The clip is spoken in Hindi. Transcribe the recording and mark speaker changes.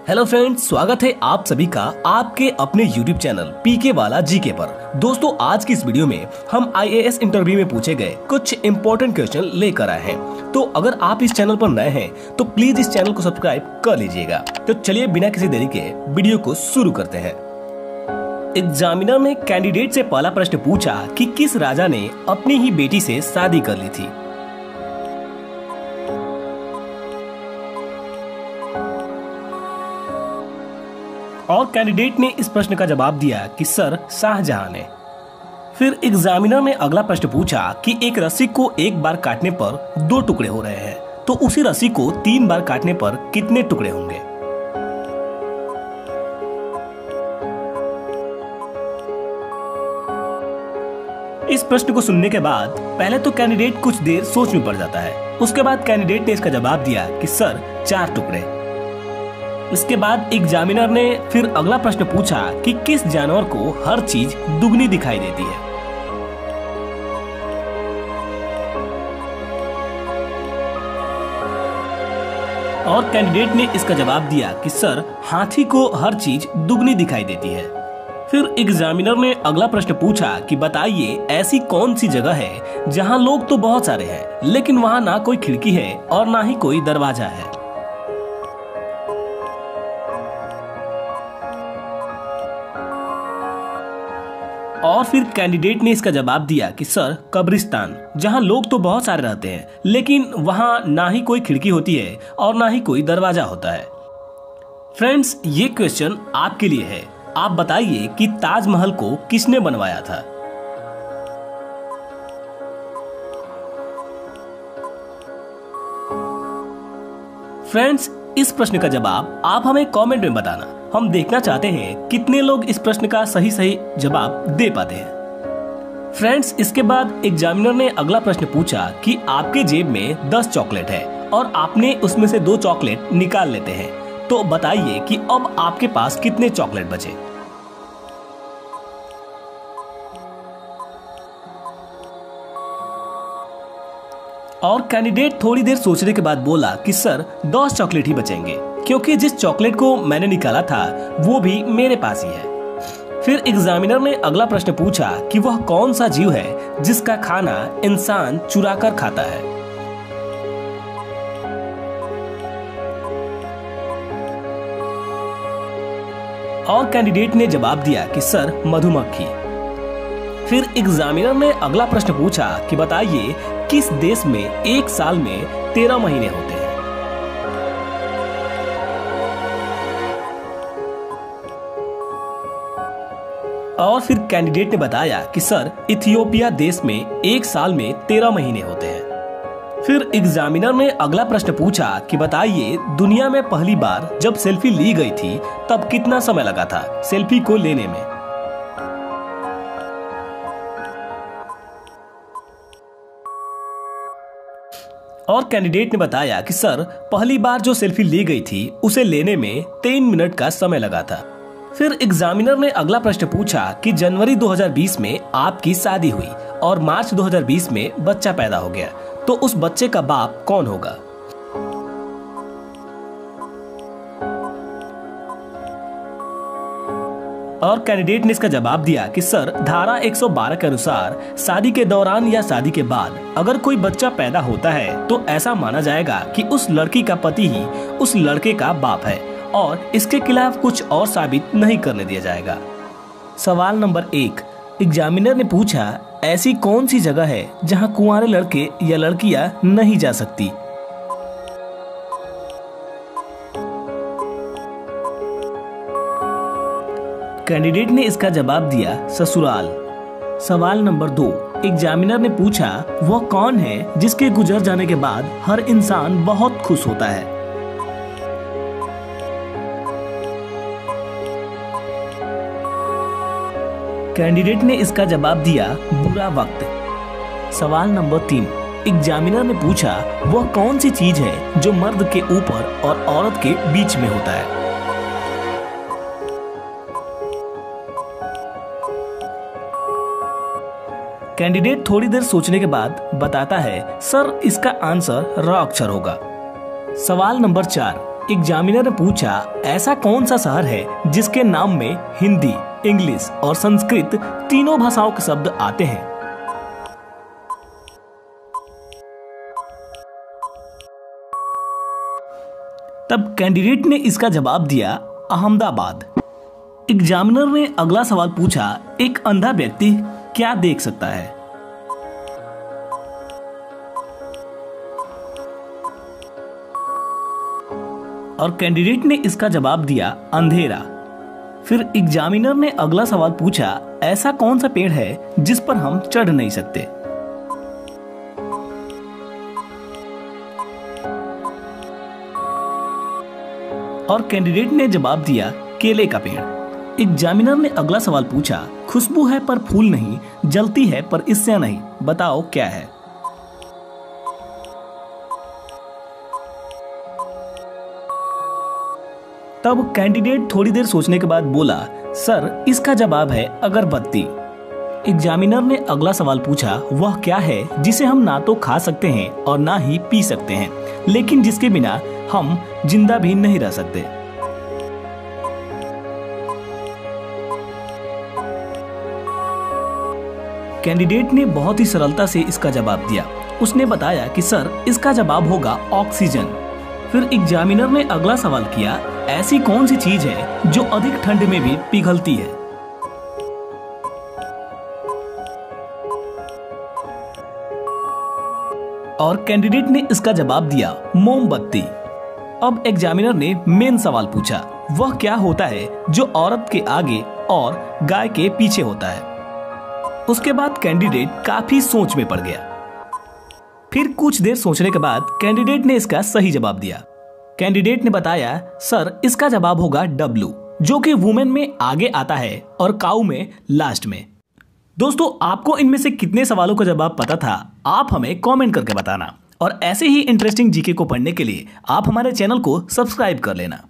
Speaker 1: हेलो फ्रेंड्स, स्वागत है आप सभी का आपके अपने YouTube चैनल पीके वाला जीके पर। दोस्तों, आज की इस वीडियो में हम IAS इंटरव्यू में पूछे गए कुछ इम्पोर्टेंट क्वेश्चन लेकर आए हैं। तो अगर आप इस चैनल पर नए हैं तो प्लीज इस चैनल को सब्सक्राइब कर लीजिएगा। तो चलिए बिना किसी देरी के वीडियो को शुरू करते हैं। एग्जामिनर ने कैंडिडेट से पहला प्रश्न पूछा कि किस राजा ने अपनी ही बेटी से शादी कर ली थी। और कैंडिडेट ने इस प्रश्न का जवाब दिया कि सर शाहजहां ने। फिर एग्जामिनर ने अगला प्रश्न पूछा कि एक रस्सी को एक बार काटने पर 2 टुकड़े हो रहे हैं, तो उसी रस्सी को 3 बार काटने पर कितने टुकड़े होंगे। इस प्रश्न को सुनने के बाद पहले तो कैंडिडेट कुछ देर सोच में पड़ जाता है। उसके बाद कैंडिडेट ने इसका जवाब दिया कि सर 4 टुकड़े। इसके बाद एग्जामिनर ने फिर अगला प्रश्न पूछा कि किस जानवर को हर चीज दुगनी दिखाई देती है। और कैंडिडेट ने इसका जवाब दिया कि सर हाथी को हर चीज दुगनी दिखाई देती है। फिर एग्जामिनर ने अगला प्रश्न पूछा कि बताइए ऐसी कौन सी जगह है जहां लोग तो बहुत सारे हैं लेकिन वहां ना कोई खिड़की है और ना ही कोई दरवाजा है। और फिर कैंडिडेट ने इसका जवाब दिया कि सर कब्रिस्तान, जहां लोग तो बहुत सारे रहते हैं लेकिन वहां ना ही कोई खिड़की होती है और ना ही कोई दरवाजा होता है। फ्रेंड्स, ये क्वेश्चन आपके लिए है। आप बताइए कि ताजमहल को किसने बनवाया था। फ्रेंड्स, इस प्रश्न का जवाब आप हमें कमेंट में बताना। हम देखना चाहते हैं कितने लोग इस प्रश्न का सही जवाब दे पाते हैं। फ्रेंड्स, इसके बाद एग्जामिनर ने अगला प्रश्न पूछा कि आपके जेब में 10 चॉकलेट है और आपने उसमें से 2 चॉकलेट निकाल लेते हैं, तो बताइए कि अब आपके पास कितने चॉकलेट बचे। और कैंडिडेट थोड़ी देर सोचने के बाद बोला कि सर 10 चॉकलेट ही बचेंगे, क्योंकि जिस चॉकलेट को मैंने निकाला था वो भी मेरे पास ही है। फिर एग्जामिनर ने अगला प्रश्न पूछा कि वह कौन सा जीव है जिसका खाना इंसान चुरा कर खाता है। और कैंडिडेट ने जवाब दिया कि सर मधुमक्खी। फिर एग्जामिनर ने अगला प्रश्न पूछा कि बताइए किस देश में एक साल में 13 महीने होते हैं। और फिर कैंडिडेट ने बताया कि सर इथियोपिया देश में एक साल में 13 महीने होते हैं। फिर एग्जामिनर ने अगला प्रश्न पूछा कि बताइए दुनिया में पहली बार जब सेल्फी ली गई थी तब कितना समय लगा था सेल्फी को लेने में। और कैंडिडेट ने बताया कि सर पहली बार जो सेल्फी ली गई थी उसे लेने में 3 मिनट का समय लगा था। फिर एग्जामिनर ने अगला प्रश्न पूछा कि जनवरी 2020 में आपकी शादी हुई और मार्च 2020 में बच्चा पैदा हो गया, तो उस बच्चे का बाप कौन होगा। और कैंडिडेट ने इसका जवाब दिया कि सर धारा 112 के अनुसार शादी के दौरान या शादी के बाद अगर कोई बच्चा पैदा होता है तो ऐसा माना जाएगा कि उस लड़की का पति ही उस लड़के का बाप है और इसके खिलाफ कुछ और साबित नहीं करने दिया जाएगा। सवाल नंबर 1, एग्जामिनर ने पूछा ऐसी कौन सी जगह है जहां कुंवारे लड़के या लड़कियां नहीं जा सकती। कैंडिडेट ने इसका जवाब दिया ससुराल। सवाल नंबर 2, एग्जामिनर ने पूछा वह कौन है जिसके गुजर जाने के बाद हर इंसान बहुत खुश होता है। कैंडिडेट ने इसका जवाब दिया बुरा वक्त। सवाल नंबर 3, एग्जामिनर ने पूछा वह कौन सी चीज है जो मर्द के ऊपर और औरत के बीच में होता है। कैंडिडेट थोड़ी देर सोचने के बाद बताता है सर इसका आंसर र अक्षर होगा। सवाल नंबर 4, एग्जामिनर ने पूछा, ऐसा कौन सा शहर है जिसके नाम में हिंदी, इंग्लिश और संस्कृत तीनों भाषाओं के शब्द आते हैं। तब कैंडिडेट ने इसका जवाब दिया, अहमदाबाद। एग्जामिनर ने अगला सवाल पूछा, एक अंधा व्यक्ति क्या देख सकता है? और कैंडिडेट ने इसका जवाब दिया, अंधेरा। फिर एग्जामिनर ने अगला सवाल पूछा, ऐसा कौन सा पेड़ है जिस पर हम चढ़ नहीं सकते? और कैंडिडेट ने जवाब दिया, केले का पेड़। एग्जामिनर ने अगला सवाल पूछा, खुशबू है पर फूल नहीं, जलती है पर इससे नहीं, बताओ क्या है? तब कैंडिडेट थोड़ी देर सोचने के बाद बोला, सर इसका जवाब है अगरबत्ती। एग्जामिनर ने अगला सवाल पूछा, वह क्या है जिसे हम ना तो खा सकते हैं और ना ही पी सकते हैं, लेकिन जिसके बिना हम जिंदा भी नहीं रह सकते? कैंडिडेट ने बहुत ही सरलता से इसका जवाब दिया। उसने बताया कि सर इसका जवाब होगा ऑक्सीजन। फिर एग्जामिनर ने अगला सवाल किया, ऐसी कौन सी चीज है जो अधिक ठंड में भी पिघलती है? और कैंडिडेट ने इसका जवाब दिया, मोमबत्ती। अब एग्जामिनर ने मेन सवाल पूछा, वह क्या होता है जो औरत के आगे और गाय के पीछे होता है? उसके बाद कैंडिडेट काफी सोच में पड़ गया। फिर कुछ देर सोचने के बाद कैंडिडेट ने इसका सही जवाब दिया। कैंडिडेट ने बताया, सर इसका जवाब होगा डब्लू, जो कि वुमेन में आगे आता है और काऊ में लास्ट में। दोस्तों, आपको इनमें से कितने सवालों का जवाब पता था, आप हमें कमेंट करके बताना। और ऐसे ही इंटरेस्टिंग जीके को पढ़ने के लिए आप हमारे चैनल को सब्सक्राइब कर लेना।